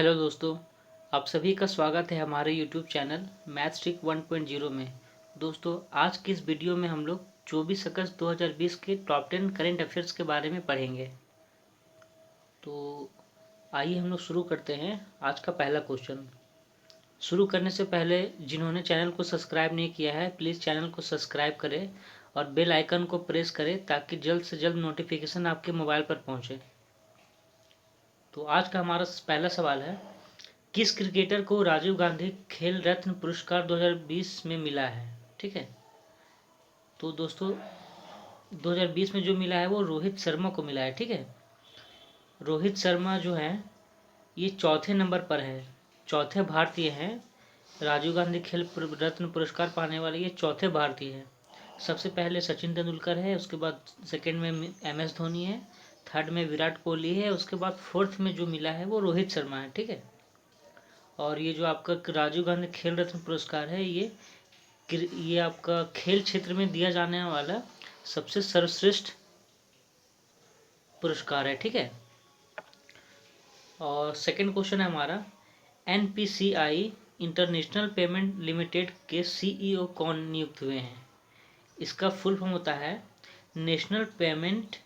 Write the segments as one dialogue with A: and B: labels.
A: Hello दोस्तों, आप सभी का स्वागत है हमारे यूट्यूब चैनल मैथ्स ट्रिक 1.0 में। दोस्तों, आज की इस वीडियो में हम लोग 24 अगस्त 2020 के टॉप 10 करेंट अफेयर्स के बारे में पढ़ेंगे। तो आइए हम लोग शुरू करते हैं। आज का पहला क्वेश्चन शुरू करने से पहले जिन्होंने चैनल को सब्सक्राइब नहीं किया है, प्लीज़ चैनल को सब्सक्राइब करें और बेल आइकन को प्रेस करें ताकि जल्द से जल्द नोटिफिकेशन आपके मोबाइल पर पहुँचे। तो आज का हमारा पहला सवाल है, किस क्रिकेटर को राजीव गांधी खेल रत्न पुरस्कार 2020 में मिला है? ठीक है, तो दोस्तों 2020 में जो मिला है वो रोहित शर्मा को मिला है। ठीक है, रोहित शर्मा जो है ये चौथे नंबर पर है, चौथे भारतीय हैं। राजीव गांधी खेल रत्न पुरस्कार पाने वाले ये चौथे भारतीय हैं। सबसे पहले सचिन तेंदुलकर है, उसके बाद सेकंड में MS धोनी है, थर्ड में विराट कोहली है, उसके बाद फोर्थ में जो मिला है वो रोहित शर्मा है। ठीक है, और ये जो आपका राजीव गांधी खेल रत्न पुरस्कार है ये आपका खेल क्षेत्र में दिया जाने वाला सबसे सर्वश्रेष्ठ पुरस्कार है। ठीक है, और सेकंड क्वेश्चन है हमारा, NPCI इंटरनेशनल पेमेंट लिमिटेड के CEO कौन नियुक्त हुए हैं? इसका फुल फॉर्म होता है national payment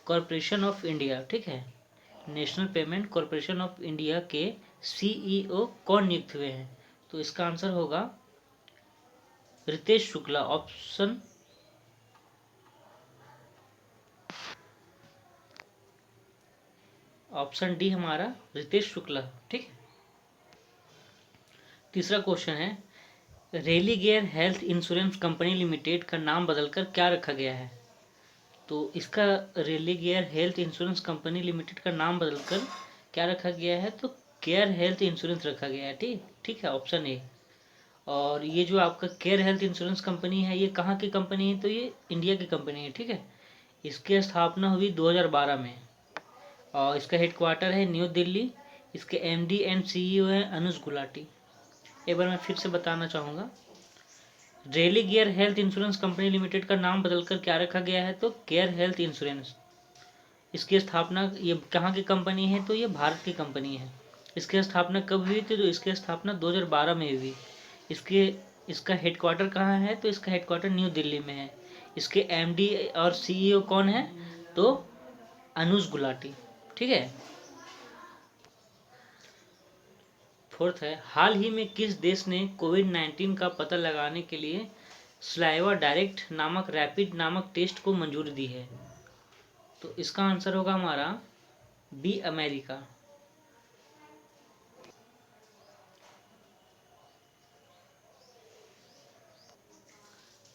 A: corporation of India. ठीक है, national payment corporation of India के CEO कौन नियुक्त हुए हैं? तो इसका आंसर होगा रितेश शुक्ला। ऑप्शन डी हमारा रितेश शुक्ला। ठीक है, तीसरा क्वेश्चन है, Religare health insurance company limited का नाम बदलकर क्या रखा गया है? तो इसका Religare health insurance company limited का नाम बदलकर क्या रखा गया है? तो केयर हेल्थ इंश्योरेंस रखा गया है। ठीक है, ऑप्शन ए। और ये जो आपका केयर हेल्थ इंश्योरेंस कंपनी है ये कहाँ की कंपनी है? तो ये इंडिया की कंपनी है। ठीक है, इसकी स्थापना हुई 2012 में और इसका हेडक्वार्टर है न्यू दिल्ली। इसके MD एंड CEO है अनुज गुलाटी। एक बार मैं फिर से बताना चाहूँगा, Religare health insurance company limited का नाम बदलकर क्या रखा गया है? तो केयर हेल्थ इंश्योरेंस। इसकी स्थापना ये कहाँ की कंपनी है? तो ये भारत की कंपनी है। इसकी स्थापना कब हुई थी? तो इसकी स्थापना 2012 में हुई। इसका हेडक्वार्टर कहाँ है? तो इसका हेडक्वार्टर न्यू दिल्ली में है। इसके MD और CEO कौन है? तो अनुज गुलाटी। ठीक है, फोर्थ है, हाल ही में किस देश ने कोविड-19 का पता लगाने के लिए सलाइवा डायरेक्ट नामक रैपिड नामक टेस्ट को मंजूरी दी है? तो इसका आंसर होगा हमारा बी, अमेरिका।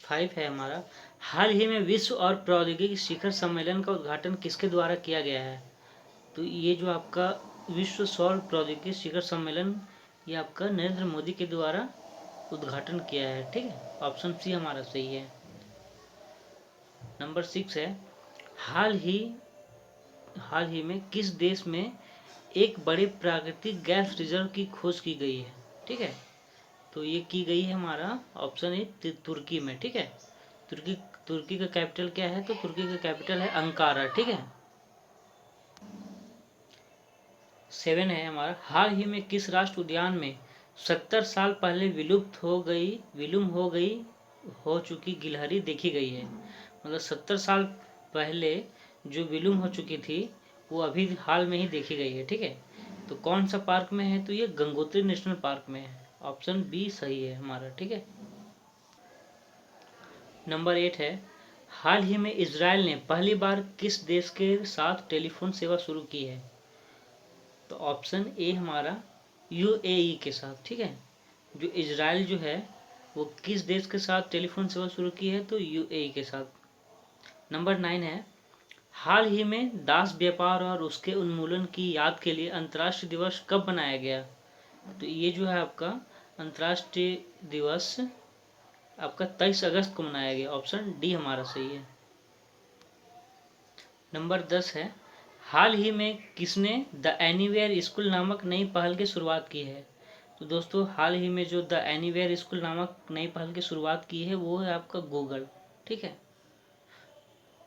A: फाइव है हमारा, हाल ही में विश्व और प्रौद्योगिकी शिखर सम्मेलन का उद्घाटन किसके द्वारा किया गया है? तो ये जो आपका विश्व सौर प्रौद्योगिकी शिखर सम्मेलन ये आपका नरेंद्र मोदी के द्वारा उद्घाटन किया है। ठीक है, ऑप्शन सी हमारा सही है। नंबर 6 है, हाल ही में किस देश में एक बड़े प्राकृतिक गैस रिजर्व की खोज की गई है? ठीक है, तो ये की गई है हमारा ऑप्शन ए तुर्की में। ठीक है, तुर्की का कैपिटल क्या है? तो तुर्की का कैपिटल है अंकारा। ठीक है, 7 है हमारा, हाल ही में किस राष्ट्रीय उद्यान में 70 साल पहले विलुप्त हो चुकी गिलहरी देखी गई है? मतलब 70 साल पहले जो विलुप्त हो चुकी थी वो अभी हाल में ही देखी गई है। ठीक है, तो कौन सा पार्क में है? तो ये गंगोत्री नेशनल पार्क में है। ऑप्शन बी सही है हमारा। ठीक है, नंबर 8 है, हाल ही में इजराइल ने पहली बार किस देश के साथ टेलीफोन सेवा शुरू की है? तो ऑप्शन ए हमारा UAE के साथ। ठीक है, जो इजराइल जो है वो किस देश के साथ टेलीफोन सेवा शुरू की है? तो UAE के साथ। नंबर 9 है, हाल ही में दास व्यापार और उसके उन्मूलन की याद के लिए अंतर्राष्ट्रीय दिवस कब मनाया गया? तो ये जो है आपका अंतर्राष्ट्रीय दिवस आपका 23 अगस्त को मनाया गया। ऑप्शन डी हमारा सही है। नंबर 10 है, हाल ही में किसने द एनीवेयर स्कूल नामक नई पहल की शुरुआत की है? तो दोस्तों हाल ही में जो द एनीवेयर स्कूल नामक नई पहल की शुरुआत की है वो है आपका गूगल। ठीक है,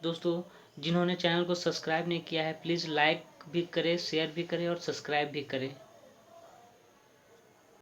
A: दोस्तों जिन्होंने चैनल को सब्सक्राइब नहीं किया है प्लीज़ लाइक भी करें, शेयर भी करें और सब्सक्राइब भी करें।